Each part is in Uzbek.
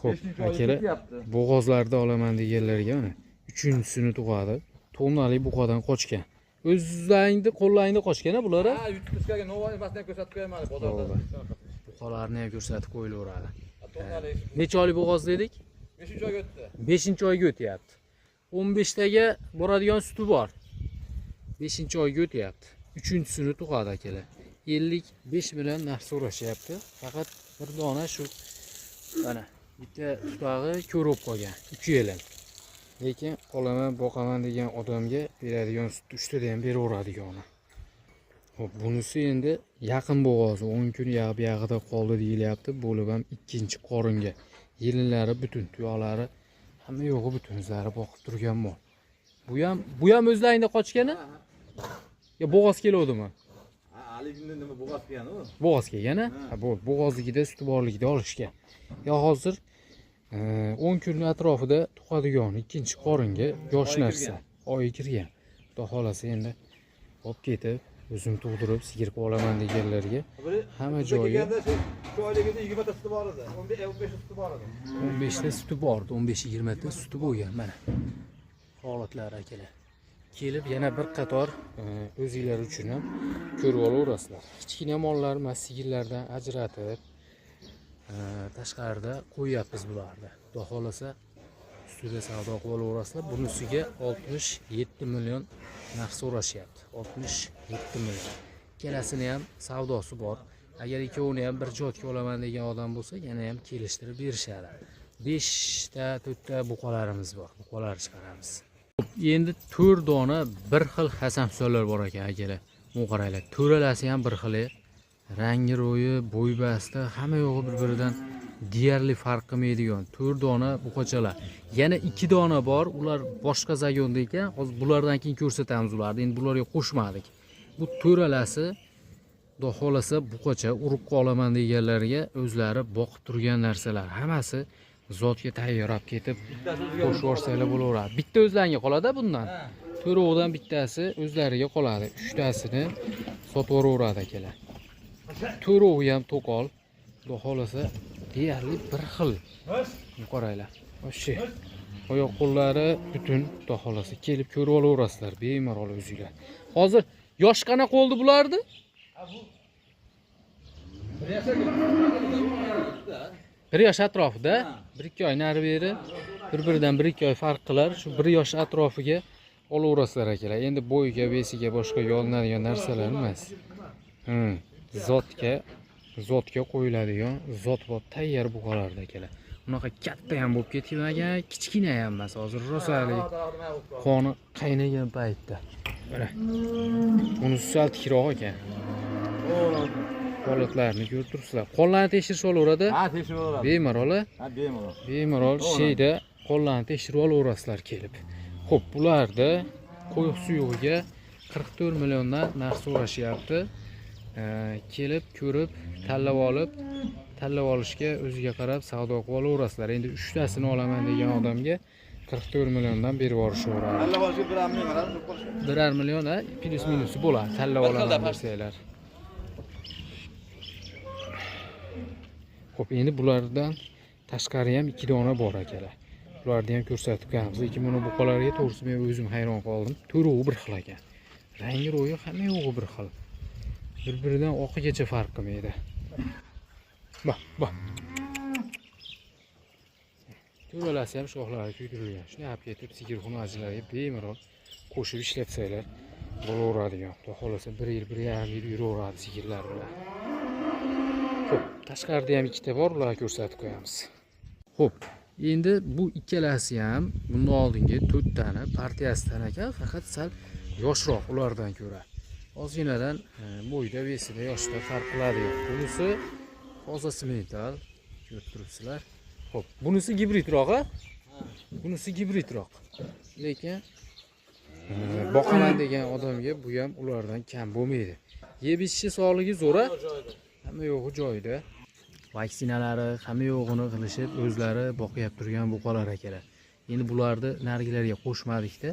Xo'p, akalar, bo'g'ozlarda olaman deganlarga mana 3-sini tug'adi. Tonali buqadan qochgan. O'zlaringni qo'llaringda qochgan-a bular? Ha, YouTube'ga novvoy emasdan ko'rsatib qo'yaman bozorda. Buqalarni ham ko'rsatib qo'yilaveradi. Tonali. Necha oylik bo'g'oz dedik? 5-oyga o'tdi. 5-oyga o'tyapti. 15taga boradigan suti bor. 5-oyga o'tyapti. 3-sini tug'adi akalar. 55 million narx so'rashyapti. Faqat bir dona shu mana bitta tutog'i ko'rib qolgan. 3 yillik. Lekin qolaman, boqaman degan odamga beradigan sut 3 da ham beraveradigan. Xo'p, bunisi endi yaqin bo'g'ozi, 10 kun yag'ida qoldi deyilyapti. Bo'lib ham ikkinchi qoringa. Yelinlari butun, tuyoqlari hamma yo'g'i butun, o'zlari boqib turgan mol. Bu ham o'zlaringda qochgani? Yo, bo'g'oz keluvdimi? Haligini nima bo'g'oz kelgan u? Bo'g'oz kelgan-a? Ha, bo'ldi. Bo'g'ozligida suti borligida olishgan. Yo, hozir 10 kun atrofida tug'adigan ikkinchi qoringa yosh narsa, oy kirgan. Xudo xolasa endi olib ketib, o'zim tug'dirib sigir olaman deganlarga hamma joyi shu oyligida 20 ta suti bor edi. 15 suti bor edi. 15 ta suti bor edi, 15-20 ta suti bo'lgan mana. Holatlari akalar. Kelib yana bir qator o'zinglar uchun ham ko'rib olaverasizlar. Kichkina mollar sigirlardan ajratib tashqarida qo'yapmiz bularni. Xudo xolasa ustida savdo qilib olaverasizlar. Bunisiga 67 million narx so'rashyapti. 67 million. Ikkalasini ham savdosi bor. Agar ikkovini ham bir jotga olaman degan odam bo'lsa, yana ham kelishtirib berishadi. 5 ta, 4 ta buqalarimiz bor. Buqalar chiqaramiz. Endi 4 dona bir xil hasamsollar bor ekan akalar. Bu qaranglar, to'ralasi ham bir xil. Rangi ro'yi, bo'y basti, hamma yo'g'i bir-biridan deyarli farq qilmaydigan 4 dona buqachalar. Yana 2 dona bor, ular boshqa zagonda ekan. Hozir bulardan keyin ko'rsatamiz ularni. Endi bularga qo'shmadik. Bu to'ralasi xudo xolasa buqacha urib qolaman deganlarga o'zlari boqib turgan narsalar. Hammasi zotga tayyorlab ketib qo'shib yuborsanglar bo'laveradi. Bitta o'zlariga qoladi bundan. To'rovdan bittasi o'zlariga qoladi. 3tasini sotib yuboraveradi akalar. To'rovi ham to'qol. Xudo xolasa deyarli bir xil. Qaranglar. O'sha oyoq qo'llari butun, xudo xolasa kelib ko'rib olaverasizlar bemalol o'zinglar. Hozir yosh qanaqa bo'ldi bularni? Bir yosh atrofida, 1-2 oy nari beri bir-biridan 1-2 oy farq qilar. Shu 1 yosh atrofiga olaverasizlar akalar. Endi bo'yiga, besiga boshqa yolinadigan narsalar emas. Zotga qo'yiladigan zotbot tayyor buqalarda akalar. Bunaqa katta ham bo'lib ketmagan, kichkina ham emas. Hozir rosalik qoni qaynagan paytda. Mana. Bunisi sal tikroq ekan. Holatlarni ko'rib turibsizlar. Qonlarni tekshirish olaveradi? Ha, tekshirib olaveradi. Bemalol. Ha, bemalol. Bemalol sheyda qonlarni tekshirib olaverasizlar kelib. Xo'p, bularda qo'yiq suyug'iga 44 milliondan narx so'rashyapti. Kelib, ko'rib, tanlab olishga o'ziga qarab savdo qilib olaverasizlar. Endi 3tasini olaman degan odamga 44 milliondan berib yuborishaveradi. Tanlab olishga 1,5 million qarab qo'yish. 1,5 million plus minusi bo'ladi. Tanlab olaman desanglar. Xo'p, endi bulardan tashqari ham 2 dona bor akalar. Bularni ham ko'rsatib qo'yamiz. Lekin buni buqalarga to'g'risi men o'zim hayron qoldim. To'rovi bir xil ekan. Rangi ro'yi hamma yo'g'i bir xil. Bir-biridan oqigacha farq qilmaydi. Bak. To'ralasi ham shoxlari kuydirilgan. Shuni olib ketib sigirxona ajlariga bemalol qo'shib ishlatsanglar bo'laveradigan. Xudo xolasa 1 yil, 1,5 yil yuraveradi sigirlar bilan. Xo'p, tashqarida ham 2 ta bor, ularni ko'rsatib qo'yamiz. Xo'p, endi bu ikkalasi ham bundan oldingi 4 tani partiyasidan ekan, faqat sal yoshroq ulardan ko'ra. Ozginadan bo'yda, besida, yoshda farq qiladi. Bunisi hozasi metal, ko'rib turibsizlar. Xo'p, bunisi gibridroq-a? Bunisi gibridroq. Lekin boqaman degan odamga bu ham ulardan kam bo'lmaydi. Yeb ichishi sog'ligi zo'ra. Hamma yo'g'i joyida. Vaksinalari hamma yo'g'ini qilishib, o'zlari boqib turgan buqalar akalar. Endi bularni nargilarga qo'shmadikda,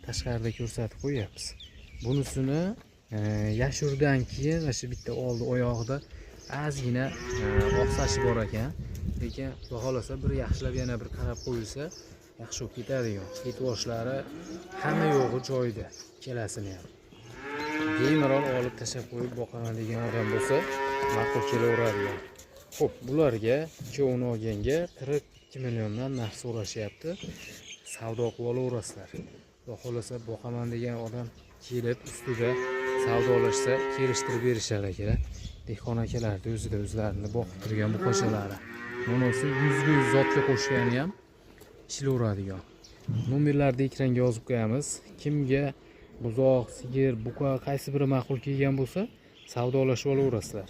tashqarida ko'rsatib qo'yapmiz. Bunisini yashurdan keyin mana shu bitta oldi oyog'ida ozgina oqsashi bor ekan. lekin xudo xohlasa bir yaxshilab yana bir qarab qo'yilsa yaxshi bo'lib ketadigan. Et boshlari hamma yo'g'i joyida, ikkalasini ham. Bemalol olib tashlab qo'yib boqaman degan odam bo'lsa, ma'qul kelaveradigan. Xo'p, bularga ikkovini olganga 42 milliondan narx so'rashyapti. Savdo qilib olaverasizlar. Xudo xohlasa boqaman degan odam kelib ustida savdolashsa, kelishtirib berishar aka. Dehqon akalarni o'zida o'zlarini boqib turgan bu qo'shalari. Bunisi 100 zotga qo'shgani ham ishlaveradigan. Nomerlarni ekranga yozib qo'yamiz. Kimga buzoq, sigir, buqa qaysi biri ma'qul kelgan bo'lsa, savdolashib olaverasizlar.